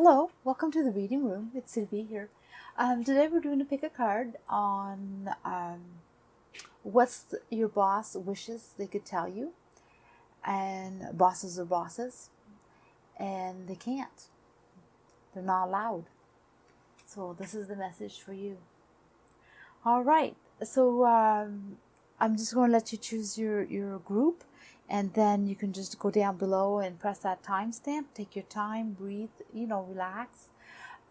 Hello, welcome to the reading room. It's Sylvie here. Today we're doing a pick a card on what's your boss wishes they could tell you. And bosses are bosses, and they can't. They're not allowed. So this is the message for you. All right, so I'm just going to let you choose your group, and then you can just go down below and press that timestamp. Take your time, breathe, relax.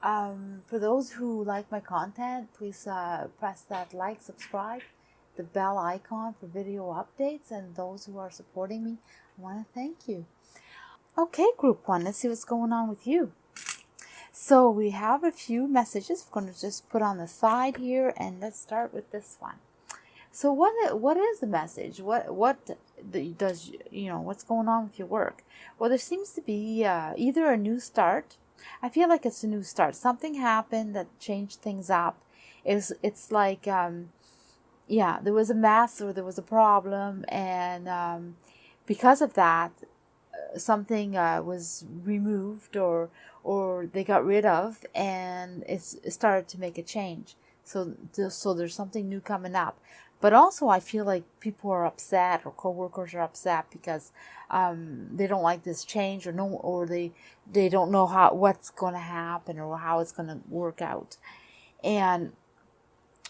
For those who like my content, please press that like, subscribe, the bell icon for video updates, and those who are supporting me, I want to thank you. Okay, group one, let's see what's going on with you. So we have a few messages we're going to just put on the side here, and let's start with this one. So what is the message? What does what's going on with your work? Well, there seems to be either a new start. I feel like it's a new start. Something happened that changed things up. It's like there was a mess or there was a problem, and because of that, something was removed or they got rid of, and it started to make a change. So there's something new coming up. But also I feel like people are upset, or coworkers are upset because they don't like this change, or they don't know what's going to happen or how it's going to work out. And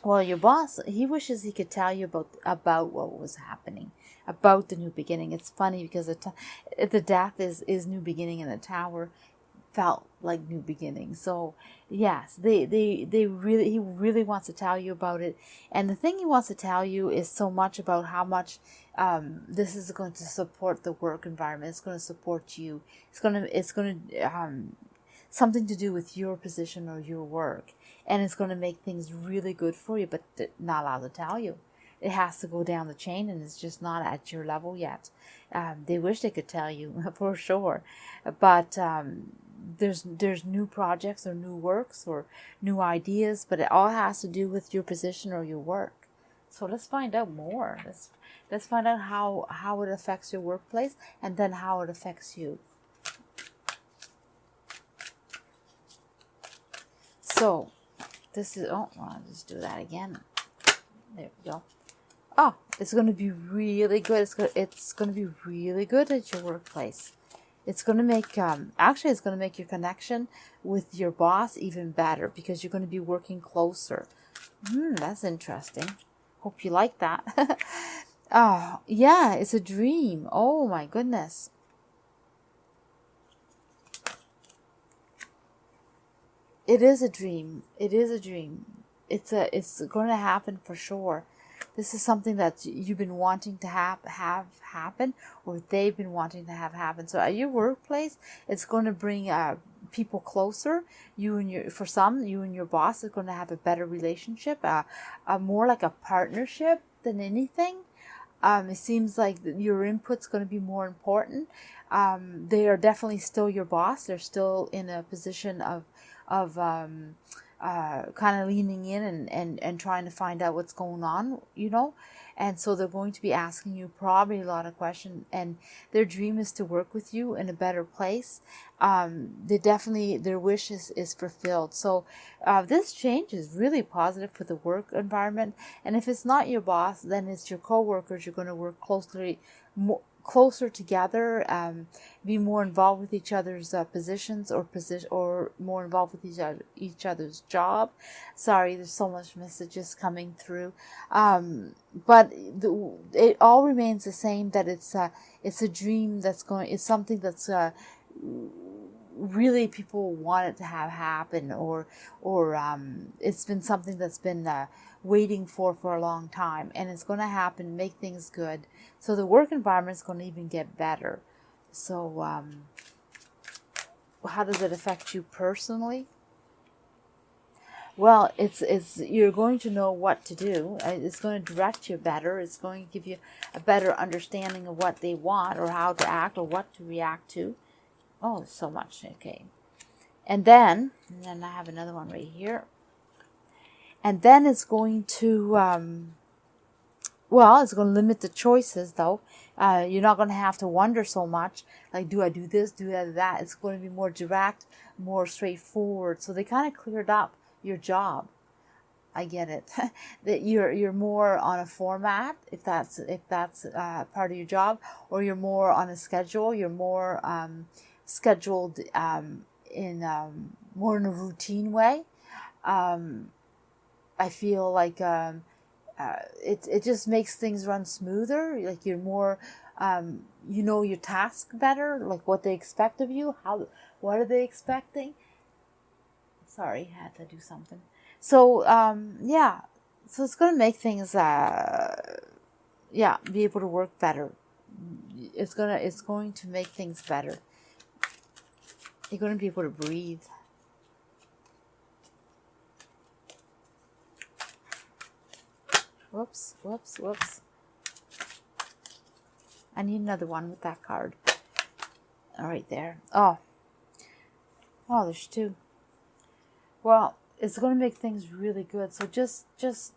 well, your boss, he wishes he could tell you about what was happening, about the new beginning. It's funny because the death is new beginning, and the tower felt like new beginning. So yes, he really wants to tell you about it. And the thing he wants to tell you is so much about how much this is going to support the work environment. It's going to support you. It's going to something to do with your position or your work, and it's going to make things really good for you, but not allowed to tell you. It has to go down the chain, and it's just not at your level yet. They wish they could tell you for sure, but there's new projects or new works or new ideas, but it all has to do with your position or your work. So let's find out more. Let's find out how it affects your workplace, and then how it affects you. So this is, I'll just do that again. There we go. Oh, it's going to be really good. It's going to be really good at your workplace. It's going to make, it's going to make your connection with your boss even better, because you're going to be working closer. That's interesting. Hope you like that. Oh, yeah, it's a dream. Oh my goodness. It is a dream. It is a dream. It's going to happen for sure. This is something that you've been wanting to have happen, or they've been wanting to have happen. So at your workplace, it's going to bring people closer. You and your boss are going to have a better relationship, more like a partnership than anything. It seems like your input's going to be more important. They are definitely still your boss. They're still in a position of kind of leaning in and trying to find out what's going on, and so they're going to be asking you probably a lot of questions, and their dream is to work with you in a better place. Their wish is fulfilled. So this change is really positive for the work environment, and if it's not your boss, then it's your coworkers. You're going to work closer together, be more involved with each other's positions or more involved with each other's job. Sorry, there's so much messages coming through, but it all remains the same. That it's a dream it's something that's really people want it to have happen, or it's been something that's been waiting for a long time, and it's going to happen, make things good. So the work environment is going to even get better. So how does it affect you personally? Well, you're going to know what to do. It's going to direct you better. It's going to give you a better understanding of what they want, or how to act, or what to react to. Oh, so much. Okay. And then I have another one right here. And then it's going to Well, it's going to limit the choices, though. You're not going to have to wonder so much, like, do I do this, do I do that? It's going to be more direct, more straightforward. So they kind of cleared up your job. I get it. That you're more on a format, if that's part of your job, or you're more on a schedule. You're more scheduled in more in a routine way. I feel like it just makes things run smoother. Like you're more, you know your task better, like what they expect of you. What are they expecting? Sorry, I had to do something. So yeah, so it's going to make things be able to work better. It's going to make things better. You're going to be able to breathe. Whoops. I need another one with that card. All right, there. Oh, there's two. Well, it's going to make things really good. So just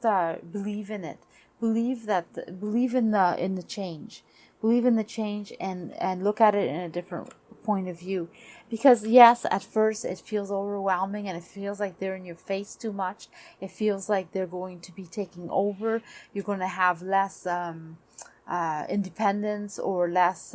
believe in it. Believe in the change. Believe in the change and look at it in a different point of view. Because yes, at first it feels overwhelming and it feels like they're in your face too much. It feels like they're going to be taking over. You're going to have less independence or less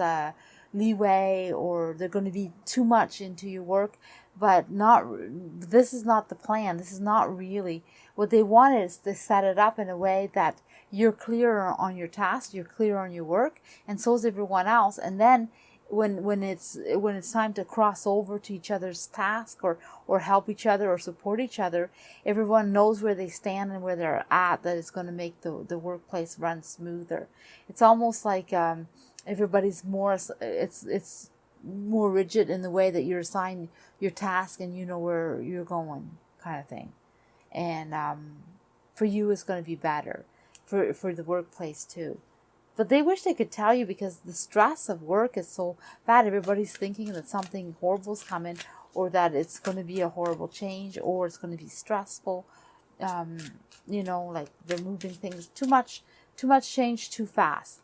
leeway, or they're going to be too much into your work. But this is not the plan. This is not really what they want. Is to set it up in a way that you're clear on your task, you're clear on your work, and so is everyone else. And then when it's time to cross over to each other's task or help each other or support each other, everyone knows where they stand and where they're at. That it's going to make the workplace run smoother. It's almost like everybody's more. It's more rigid in the way that you're assigned your task and you know where you're going, kind of thing. And for you, it's going to be better for the workplace too. But they wish they could tell you, because the stress of work is so bad. Everybody's thinking that something horrible is coming, or that it's going to be a horrible change, or it's going to be stressful. Like they're moving things too much change too fast.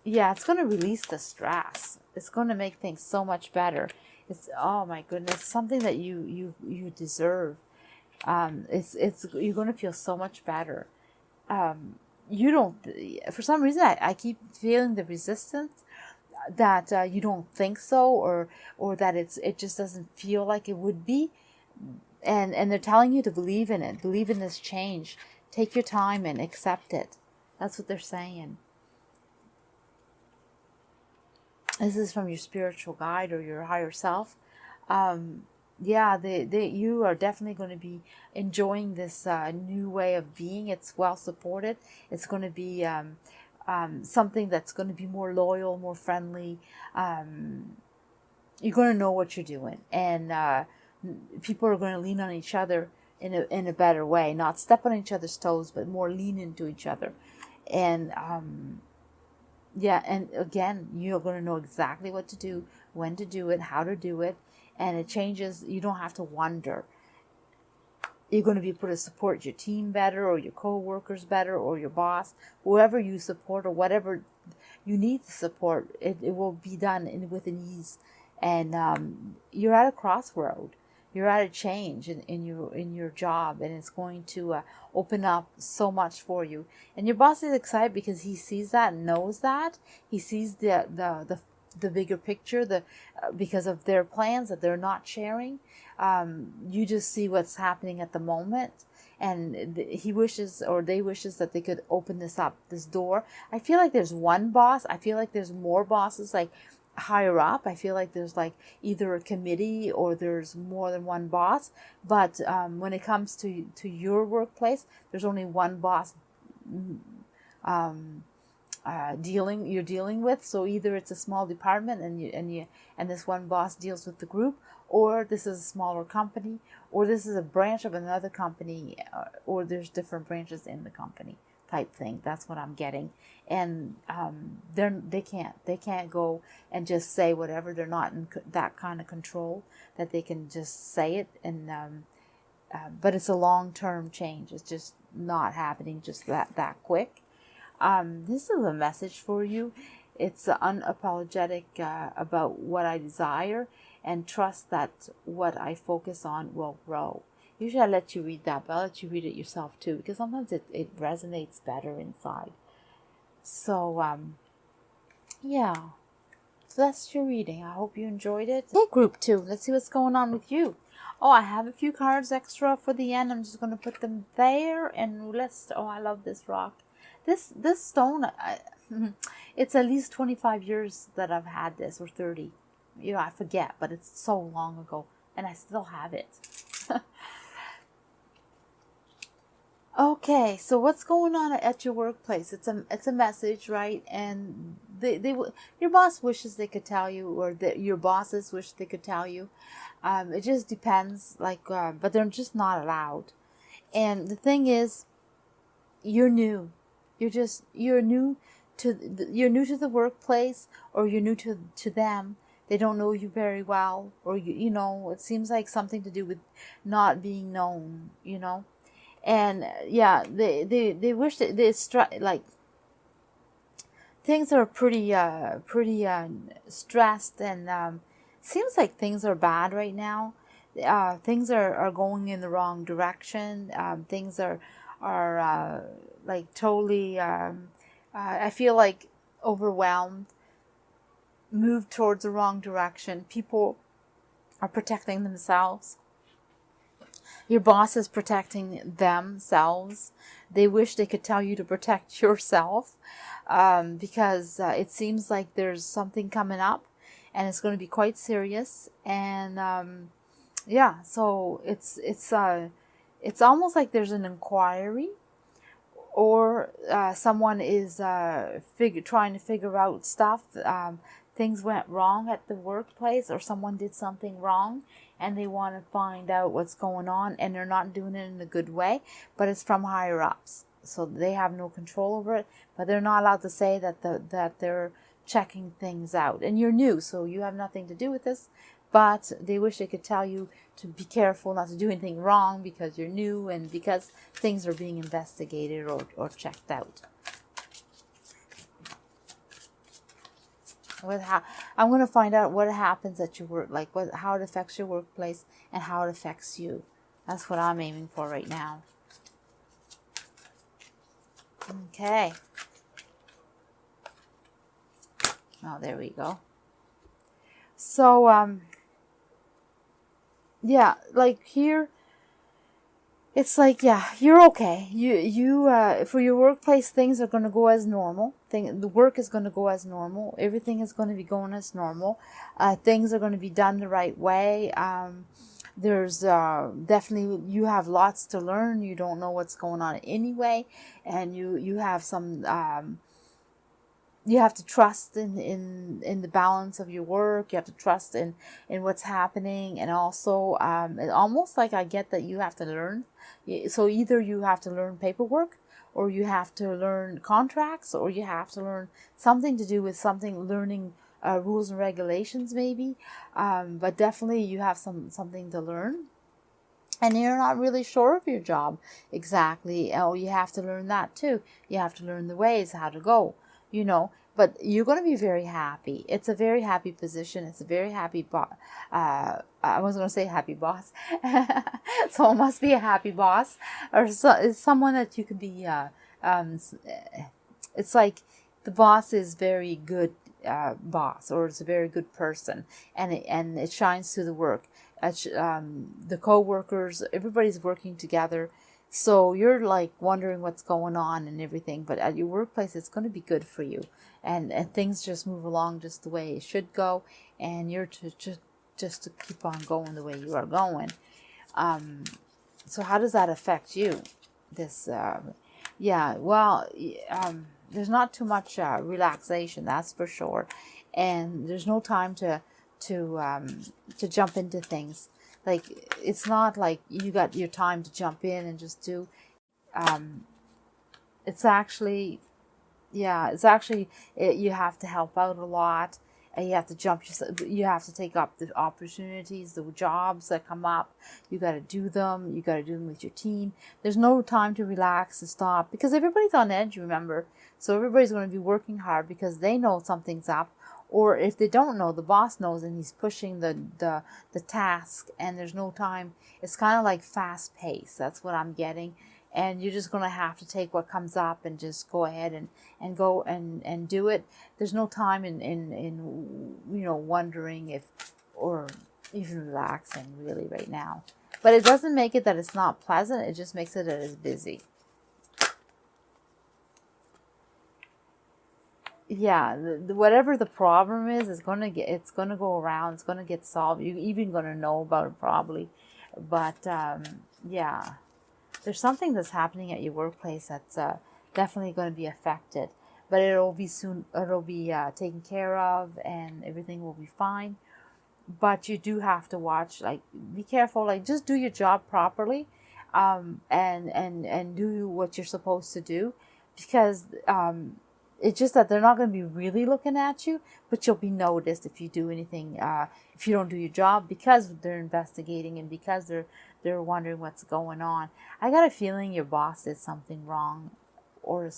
Yeah, it's going to release the stress. It's going to make things so much better. It's, oh my goodness, something that you deserve. You're going to feel so much better. You don't, for some reason, I keep feeling the resistance that you don't think so, or that it just doesn't feel like it would be. And they're telling you to believe in it, believe in this change. Take your time and accept it. That's what they're saying. This is from your spiritual guide or your higher self. You are definitely going to be enjoying this new way of being. It's well supported. It's going to be something that's going to be more loyal, more friendly. You're going to know what you're doing, and people are going to lean on each other in a better way. Not step on each other's toes, but more lean into each other. And and again, you're going to know exactly what to do, when to do it, how to do it. And it changes. You don't have to wonder. You're going to be able to support your team better, or your co-workers better, or your boss, whoever you support, or whatever you need to support. It will be done with an ease. And you're at a crossroad. You're at a change in your job, and it's going to open up so much for you. And your boss is excited because he sees that and knows that. He sees the bigger picture, because of their plans that they're not sharing. You just see what's happening at the moment, and he wishes, or they wishes, that they could open this door. I feel like there's one boss. I feel like there's more bosses, like higher up. I feel like there's like either a committee or there's more than one boss. But when it comes to your workplace, there's only one boss you're dealing with. So either it's a small department and this one boss deals with the group, or this is a smaller company, or this is a branch of another company, or there's different branches in the company type thing. That's what I'm getting. And they can't go and just say whatever. They're not in that kind of control that they can just say it. And but it's a long-term change. It's just not happening just that quick. This is a message for you. It's unapologetic about what I desire, and trust that what I focus on will grow. Usually I let you read that, but I'll let you read it yourself too, because sometimes it resonates better inside. So, yeah. So that's your reading. I hope you enjoyed it. Okay, group 2. Let's see what's going on with you. Oh, I have a few cards extra for the end. I'm just going to put them there. And let's... Oh, I love this rock. This stone, it's at least 25 years that I've had this, or 30. You know, I forget, but it's so long ago. And I still have it. Okay, so what's going on at your workplace? It's a message, right? And your boss wishes they could tell you, or your bosses wish they could tell you. It just depends, but they're just not allowed. And the thing is, you're new. You're new to the workplace, or you're new to them. They don't know you very well, or you know, it seems like something to do with not being known, you know. And yeah, they wish that like things are pretty stressed, and seems like things are bad right now. Things are going in the wrong direction. Things are like totally. I feel like overwhelmed, moved towards the wrong direction. People are protecting themselves. Your boss is protecting themselves. They wish they could tell you to protect yourself, because it seems like there's something coming up, and it's going to be quite serious. And yeah, so it's almost like there's an inquiry, or someone is trying to figure out stuff. Things went wrong at the workplace, or someone did something wrong, and they want to find out what's going on, and they're not doing it in a good way, but it's from higher ups, so they have no control over it, but they're not allowed to say that they're checking things out. And you're new, so you have nothing to do with this, but they wish they could tell you to be careful not to do anything wrong, because you're new, and because things are being investigated or checked out. I'm going to find out what happens at your work, like how it affects your workplace and how it affects you. That's what I'm aiming for right now. Okay. Oh, there we go. So, yeah, like here, it's like, yeah, you're okay. You for your workplace, things are going to go as normal. The work is going to go as normal. Everything is going to be going as normal. Things are going to be done the right way. There's definitely, you have lots to learn. You don't know what's going on anyway, and you have some. You have to trust in the balance of your work. You have to trust in what's happening, and also almost like I get that you have to learn. So either you have to learn paperwork, or you have to learn contracts, or you have to learn something to do with learning rules and regulations maybe. But definitely you have something to learn. And you're not really sure of your job exactly. Oh, you have to learn that too. You have to learn the ways, how to go. You know, but you're going to be very happy. It's a very happy position. It's a very happy I was going to say happy boss. So it must be a happy boss, or it's someone that you could be. It's like the boss is very good boss, or it's a very good person, and it shines through the work. The co-workers, everybody's working together. So you're like wondering what's going on and everything, but at your workplace, it's going to be good for you, and things just move along just the way it should go, and you're just to keep on going the way you are going. So how does that affect you? This, yeah, well, there's not too much relaxation, that's for sure, and there's no time to jump into things. Like, it's not like you got your time to jump in and just do. It's actually, you have to help out a lot, and you have to jump yourself. You have to take up the opportunities, the jobs that come up. You got to do them. You got to do them with your team. There's no time to relax and stop because everybody's on edge, remember. So everybody's going to be working hard because they know something's up. Or if they don't know, the boss knows and he's pushing the task and there's no time. It's kind of like fast pace. That's what I'm getting. And you're just going to have to take what comes up and just go ahead and go and do it. There's no time in wondering if, or even relaxing really right now. But it doesn't make it that it's not pleasant. It just makes it that it's busy. Yeah, whatever the problem is, it's gonna go around. It's gonna get solved. You're even gonna know about it probably, but yeah, there's something that's happening at your workplace that's definitely going to be affected. But it'll be soon. It'll be taken care of, and everything will be fine. But you do have to watch. Like, be careful. Like, just do your job properly, and do what you're supposed to do, because it's just that they're not going to be really looking at you, but you'll be noticed if you do anything, if you don't do your job, because they're investigating and because they're wondering what's going on. I got a feeling your boss did something wrong, or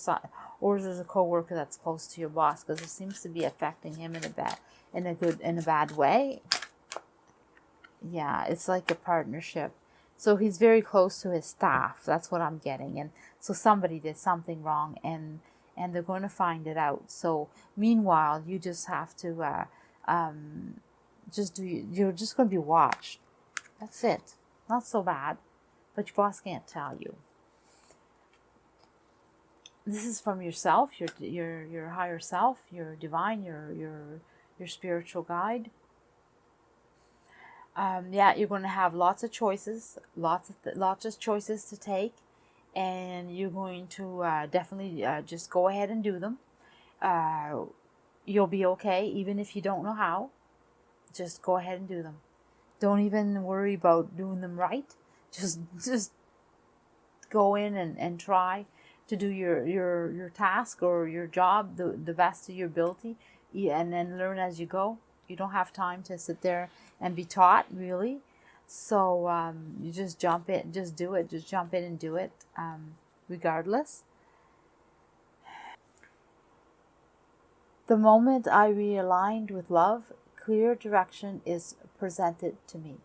there's a coworker that's close to your boss, because it seems to be affecting him in a bad way. Yeah, it's like a partnership. So he's very close to his staff. That's what I'm getting, and so somebody did something wrong, and they're going to find it out. So meanwhile, you just have to you're just going to be watched. That's it. Not so bad, but your boss can't tell you. This is from yourself, your higher self, your divine, your spiritual guide. Yeah, you're going to have lots of choices, lots of choices to take. And you're going to definitely just go ahead and do them. You'll be okay, even if you don't know how. Just go ahead and do them. Don't even worry about doing them right. Just go in and try to do your task or your job the best of your ability, and then learn as you go. You don't have time to sit there and be taught, really. So you just jump in, just do it, just jump in and do it, regardless. The moment I realigned with love, clear direction is presented to me.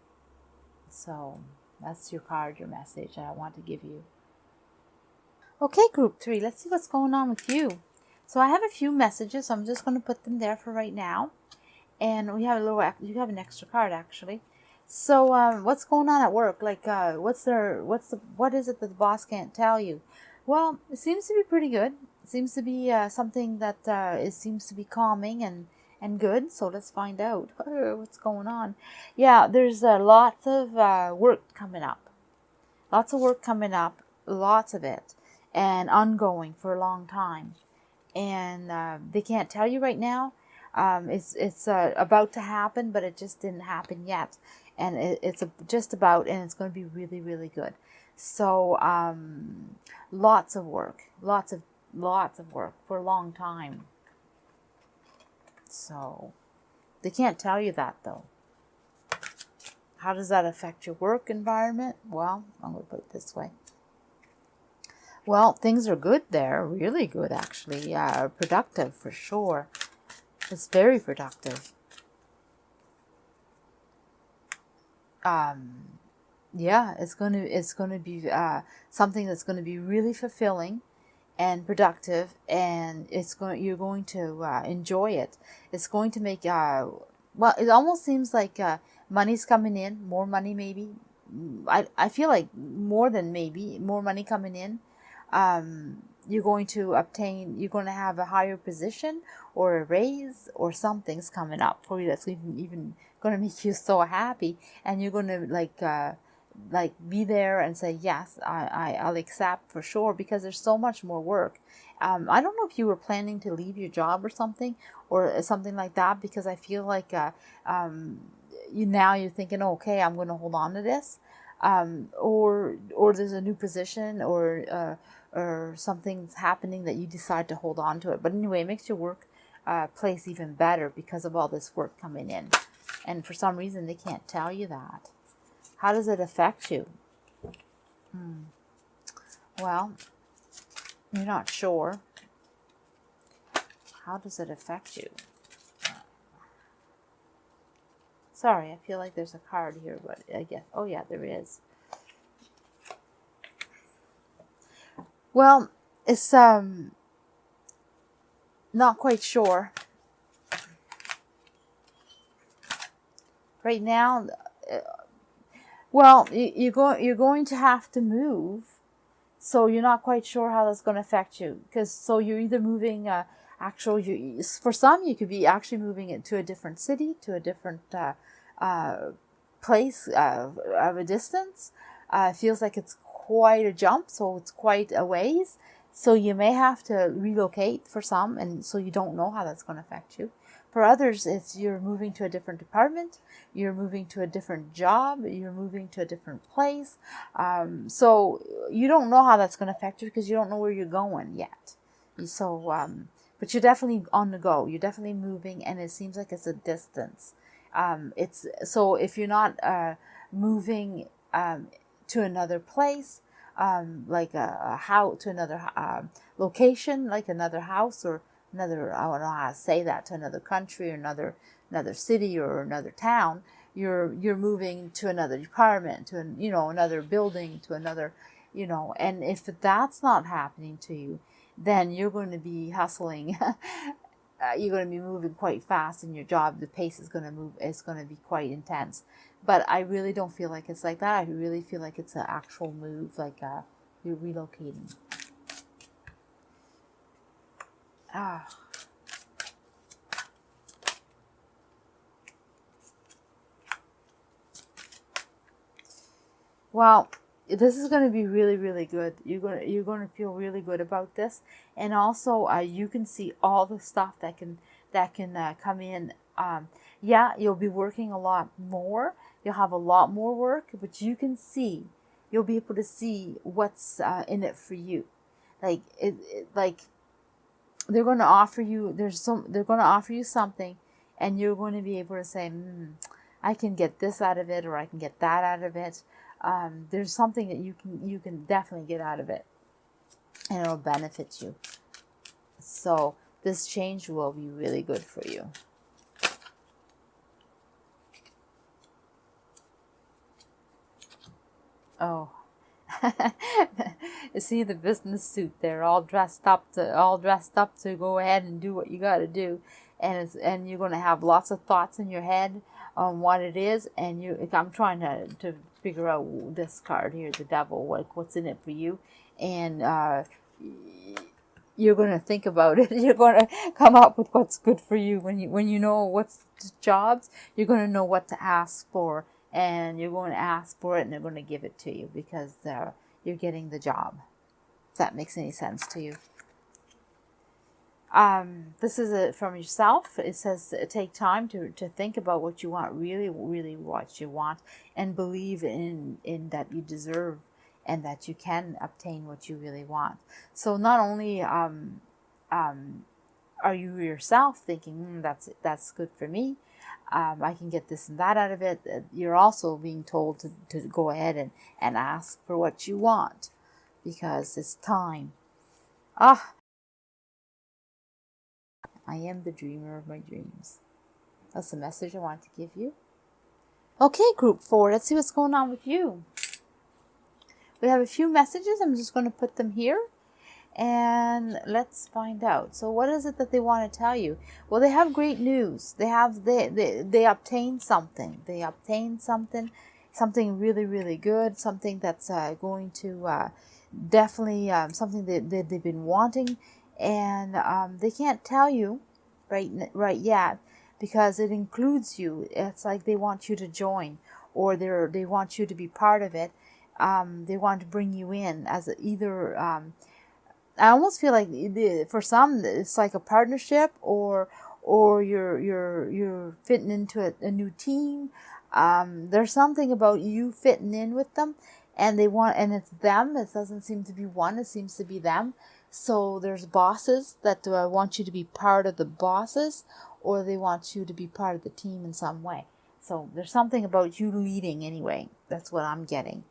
So that's your card, your message I want to give you. Okay, group 3, let's see what's going on with you. So I have a few messages, so I'm just going to put them there for right now. And you have an extra card, actually. So what's going on at work? Like, what is it that the boss can't tell you? Well, it seems to be pretty good. It seems to be something that seems to be calming and good. So let's find out what's going on. Yeah, there's lots of work coming up. Lots of work coming up. Lots of it. And ongoing for a long time. And they can't tell you right now. It's about to happen, but it just didn't happen yet. And it's just about, and it's going to be really, really good. So lots of work for a long time. So they can't tell you that, though. How does that affect your work environment? Well, I'm going to put it this way. Well, things are good there, really good, actually. Productive for sure. It's very productive. Yeah, it's going to be something that's going to be really fulfilling and productive, and you're going to enjoy it. It's going to make well, it almost seems like money's coming in, more money maybe. I feel like more money coming in. You're going to have a higher position or a raise, or something's coming up for you that's even going to make you so happy, and you're going to like be there and say, yes, I'll accept for sure, because there's so much more work. I don't know if you were planning to leave your job or something like that, because I feel like you're thinking, okay, I'm going to hold on to this, or there's a new position, or something's happening that you decide to hold on to it. But anyway, it makes your work place even better because of all this work coming in. And for some reason, they can't tell you that. How does it affect you? Well, you're not sure. How does it affect you? Sorry, I feel like there's a card here, but I guess, oh yeah, there is. Well, it's not quite sure. Right now, well, you're going to have to move, so you're not quite sure how that's going to affect you. Because so you're either moving, for some you could be actually moving it to a different city, to a different place of a distance. It feels like it's quite a jump, so it's quite a ways. So you may have to relocate for some, and so you don't know how that's going to affect you. For others, it's you're moving to a different department, you're moving to a different job, you're moving to a different place. So you don't know how that's going to affect you because you don't know where you're going yet. So, but you're definitely on the go. You're definitely moving, and it seems like it's a distance. It's so if you're not moving to another place, like a house, to another location, like another house or another, I don't know how to say that, to another country or another city or another town, you're moving to another department, to another building, to another, and if that's not happening to you, then you're going to be hustling. You're going to be moving quite fast in your job. The pace is going to move. It's going to be quite intense. But I really don't feel like it's like that. I really feel like it's an actual move, like you're relocating. Well, this is going to be really, really good. You're going to feel really good about this, and also you can see all the stuff that can come in. Yeah, you'll be working a lot more. You'll have a lot more work, but you'll be able to see what's in it for you. Like like they're going to offer you. They're going to offer you something, and you're going to be able to say, I can get this out of it, or I can get that out of it. There's something that you can definitely get out of it, and it'll benefit you. So this change will be really good for you. Oh, you see the business suit there, all dressed up to go ahead and do what you got to do, and you're going to have lots of thoughts in your head on what it is, and I'm trying to figure out this card here, the devil, what's in it for you, and you're going to think about it. You're going to come up with what's good for you. When you know what's the jobs, you're going to know what to ask for. And you're going to ask for it, and they're going to give it to you because you're getting the job. If that makes any sense to you. This is from yourself. It says take time to think about what you want, really, really what you want, and believe in that you deserve and that you can obtain what you really want. So not only are you yourself thinking, that's good for me, I can get this and that out of it, you're also being told to go ahead and ask for what you want, because it's time. I am the dreamer of my dreams. That's the message I want to give you. Okay, group 4, let's see what's going on with you. We have a few messages. I'm just going to put them here. And let's find out. So what is it that they want to tell you? Well, they have great news. They obtained something. They obtained something really, really good. Something that's going to definitely something that they've been wanting, and they can't tell you right yet because it includes you. It's like they want you to join, or they want you to be part of it. They want to bring you in as either. I almost feel like for some it's like a partnership, or you're fitting into a new team. There's something about you fitting in with them, and it's them. It doesn't seem to be one. It seems to be them. So there's bosses that want you to be part of the bosses, or they want you to be part of the team in some way. So there's something about you leading anyway. That's what I'm getting.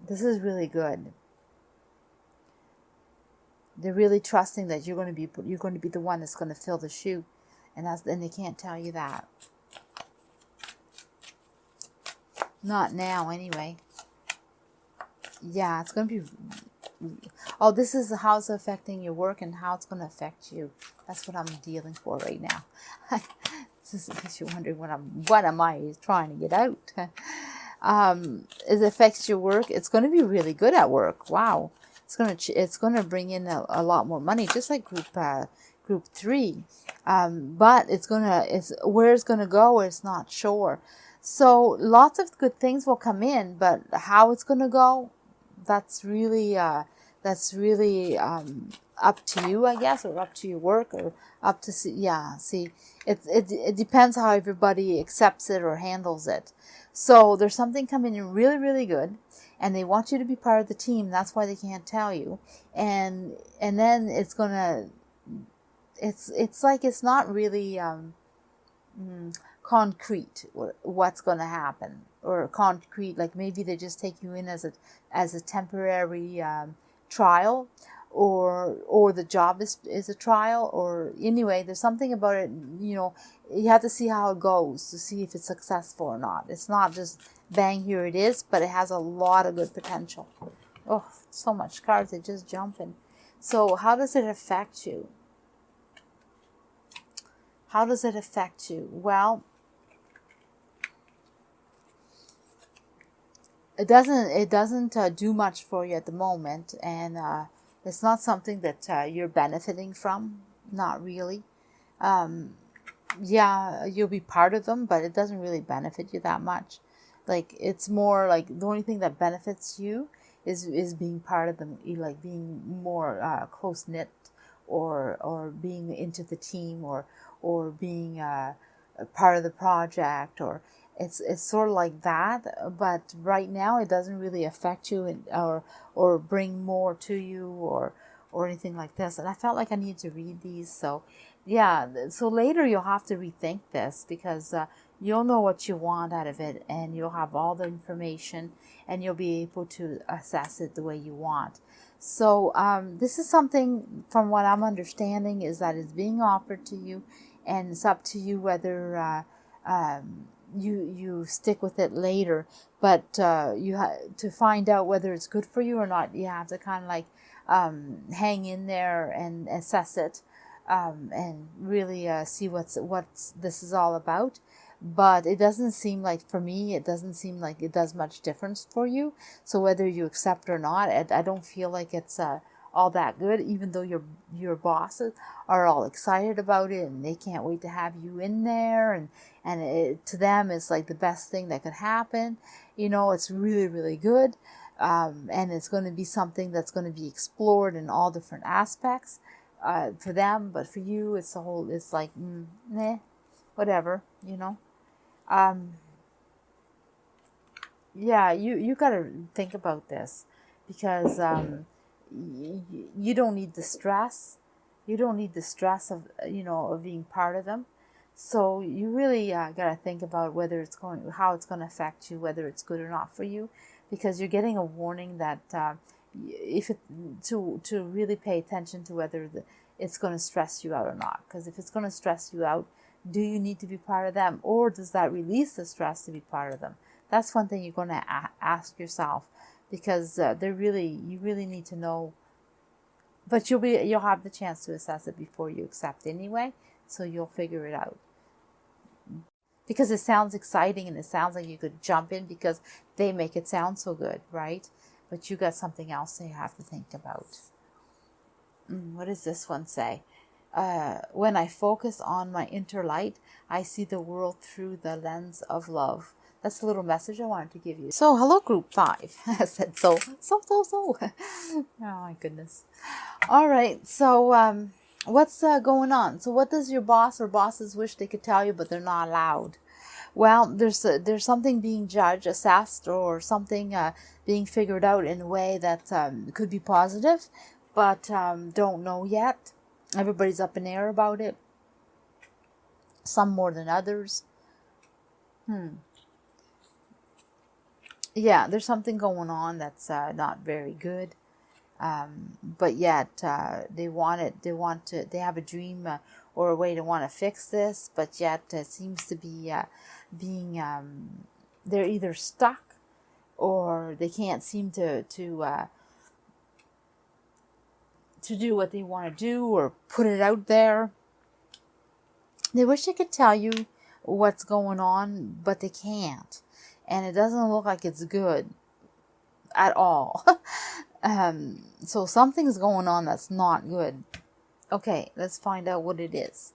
This is really good. They're really trusting that you're going to be the one that's going to fill the shoe, and they can't tell you that. Not now, anyway. Yeah, it's going to be. Oh, this is how it's affecting your work and how it's going to affect you. That's what I'm dealing for right now. Just in case you're wondering what am I trying to get out. It affects your work. It's going to be really good at work. Wow. It's going to bring in a lot more money, just like group 3. But where it's going to go, it's not sure. So lots of good things will come in, but how it's going to go, that's really up to you, I guess, or up to your work, or up to it depends how everybody accepts it or handles it. So there's something coming in really, really good, and they want you to be part of the team. That's why they can't tell you. And then it's like it's not really concrete what's going to happen, or concrete, like maybe they just take you in as a temporary trial, or the job is a trial, or anyway, there's something about it, you have to see how it goes to see if it's successful or not. It's not just bang, here it is, but it has a lot of good potential. Oh, so much cards, they just jumping. So how does it affect you? How does it affect you? Well, it doesn't do much for you at the moment, and it's not something that you're benefiting from. Not really. Yeah, you'll be part of them, but it doesn't really benefit you that much. Like, it's more like the only thing that benefits you is being part of them, like being more close knit, or being into the team, or being a part of the project, or it's sort of like that. But right now it doesn't really affect you, or bring more to you, or anything like this. And I felt like I needed to read these. So yeah, so later you'll have to rethink this, because you'll know what you want out of it, and you'll have all the information, and you'll be able to assess it the way you want. So this is something, from what I'm understanding, is that it's being offered to you, and it's up to you whether you stick with it later. But to find out whether it's good for you or not, you have to kind of like hang in there and assess it, and really see what this is all about. But it doesn't seem like, for me, it doesn't seem like it does much difference for you. So whether you accept or not, I don't feel like it's all that good, even though your bosses are all excited about it, and they can't wait to have you in there, and to them it's like the best thing that could happen. It's really, really good, and it's going to be something that's going to be explored in all different aspects for them. But for you, it's like whatever. Yeah, you got to think about this, because you don't need the stress. You don't need the stress of being part of them. So you really got to think about how it's going to affect you, whether it's good or not for you, because you're getting a warning that to really pay attention to whether it's going to stress you out or not. Because if it's going to stress you out, do you need to be part of them, or does that release the stress to be part of them? That's one thing you're going to ask yourself, because you really need to know. But you'll have the chance to assess it before you accept anyway, so you'll figure it out. Because it sounds exciting, and it sounds like you could jump in because they make it sound so good, right? But you got something else that you have to think about. What does this one say? When I focus on my inner light, I see the world through the lens of love. That's a little message I wanted to give you. So, hello, group 5. I said so. Oh, my goodness. All right. So, what's going on? So, what does your boss or bosses wish they could tell you, but they're not allowed? Well, there's something being judged, assessed, or something being figured out in a way that could be positive, but don't know yet. Everybody's up in the air about it. Some more than others. Yeah, there's something going on that's not very good. But yet they have a dream or a way to want to fix this, but yet it seems to be being, they're either stuck or they can't seem to do what they want to do or put it out there. They wish they could tell you what's going on, but they can't. And it doesn't look like it's good at all. So something's going on that's not good. Okay, let's find out what it is.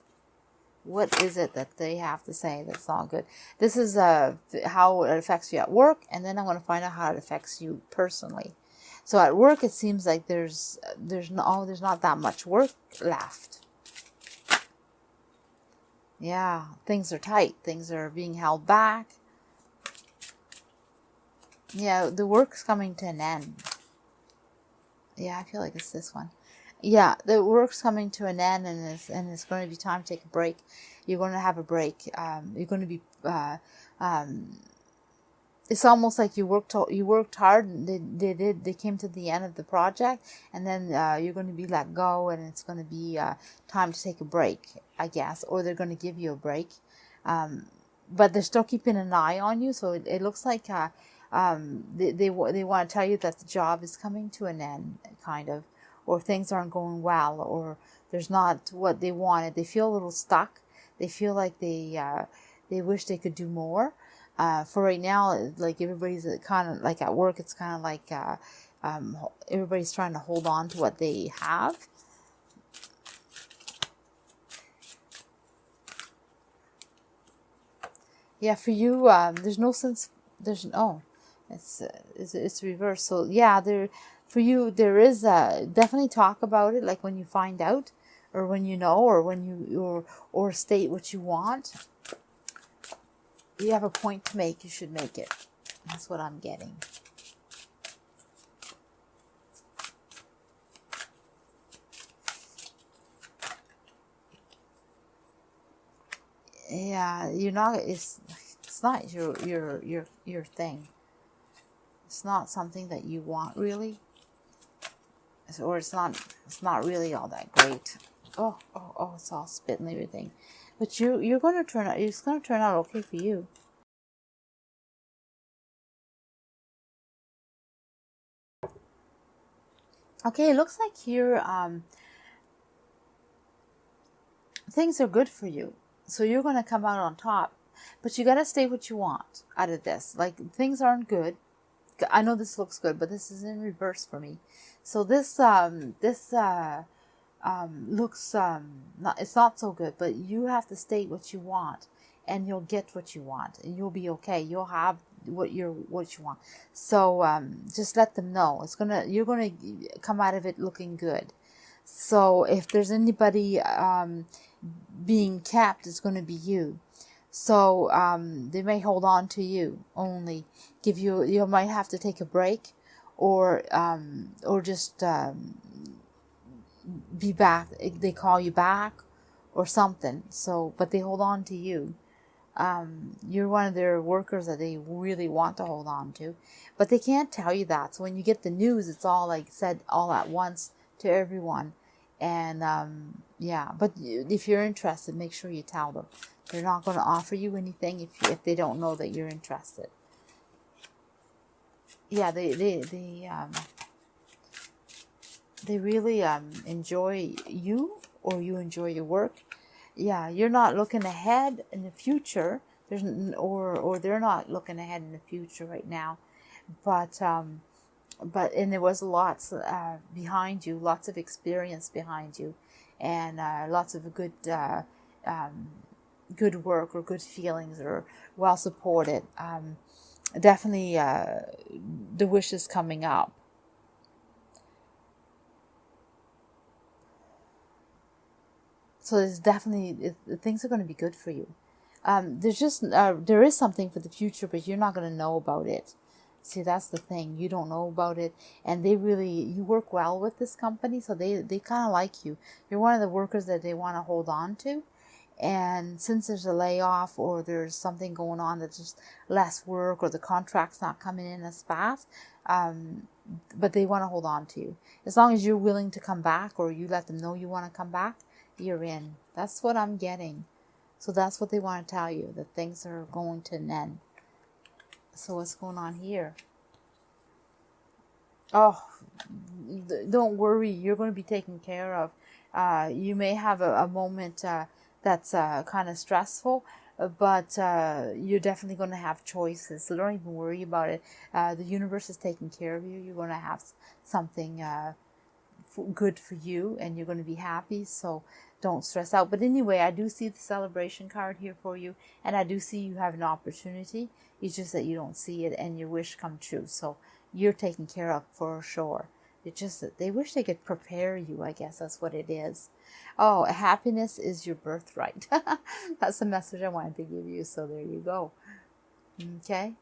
What is it that they have to say that's not good? This is how it affects you at work, and then I'm going to find out how it affects you personally. So at work, it seems like there's not that much work left. Yeah, things are tight. Things are being held back. Yeah, the work's coming to an end. Yeah, I feel like it's this one. Yeah, the work's coming to an end, and it's going to be time to take a break. You're going to have a break. You're going to be. It's almost like you worked hard. And they came to the end of the project, and then you're going to be let go, and it's going to be time to take a break, I guess, or they're going to give you a break. But they're still keeping an eye on you, so it looks like they want to tell you that the job is coming to an end, kind of, or things aren't going well, or there's not what they wanted. They feel a little stuck. They feel like they wish they could do more. For right now, like everybody's kind of like at work, it's kind of like everybody's trying to hold on to what they have. Yeah, for you, there's no sense. It's reversed. So yeah, for you there is definitely talk about it, like when you find out, or when you know, or when you or state what you want. You have a point to make, you should make it. That's what I'm getting. Yeah, you're not. It's not your thing. It's not something that you want really, or it's not really all that great. Oh, it's all spit and everything. But you're going to turn out. It's going to turn out okay for you. Okay, it looks like here things are good for you. So you're going to come out on top. But you got to stay what you want out of this. Like, things aren't good. I know this looks good, but this is in reverse for me. So this looks it's not so good, but you have to state what you want, and you'll get what you want, and you'll be okay. You'll have what you want. So just let them know you're gonna come out of it looking good. So if there's anybody being kept, it's going to be you. So they may hold on to you, only you might have to take a break, or just be back. They call you back or something. So, but they hold on to you. You're one of their workers that they really want to hold on to, but they can't tell you that. So when you get the news, it's all like said all at once to everyone. And yeah, but if you're interested, make sure you tell them. They're not going to offer you anything if they don't know that you're interested. Yeah, they really enjoy you, or you enjoy your work. Yeah, you're not looking ahead in the future. Or they're not looking ahead in the future right now, but and there was lots behind you, lots of experience behind you, and lots of good good work or good feelings, or well supported. Definitely the wish is coming up. So there's definitely, things are going to be good for you. There is something for the future, but you're not going to know about it. See, that's the thing. You don't know about it. And they really, you work well with this company, so they kind of like you. You're one of the workers that they want to hold on to. And since there's a layoff or there's something going on that's just less work or the contract's not coming in as fast, but they want to hold on to you. As long as you're willing to come back or you let them know you want to come back, you're in. That's what I'm getting. So that's what they want to tell you, that things are going to an end. So what's going on here? Oh, don't worry. You're going to be taken care of. You may have a moment that's kind of stressful, but you're definitely going to have choices. So don't even worry about it. The universe is taking care of you. You're going to have something good for you, and you're going to be happy. So don't stress out. But anyway, I do see the celebration card here for you, and I do see you have an opportunity. It's just that you don't see it, and your wish come true. So you're taken care of for sure. It's just that they wish they could prepare you. I guess that's what it is. Oh, happiness is your birthright. That's the message I wanted to give you. So there you go. Okay.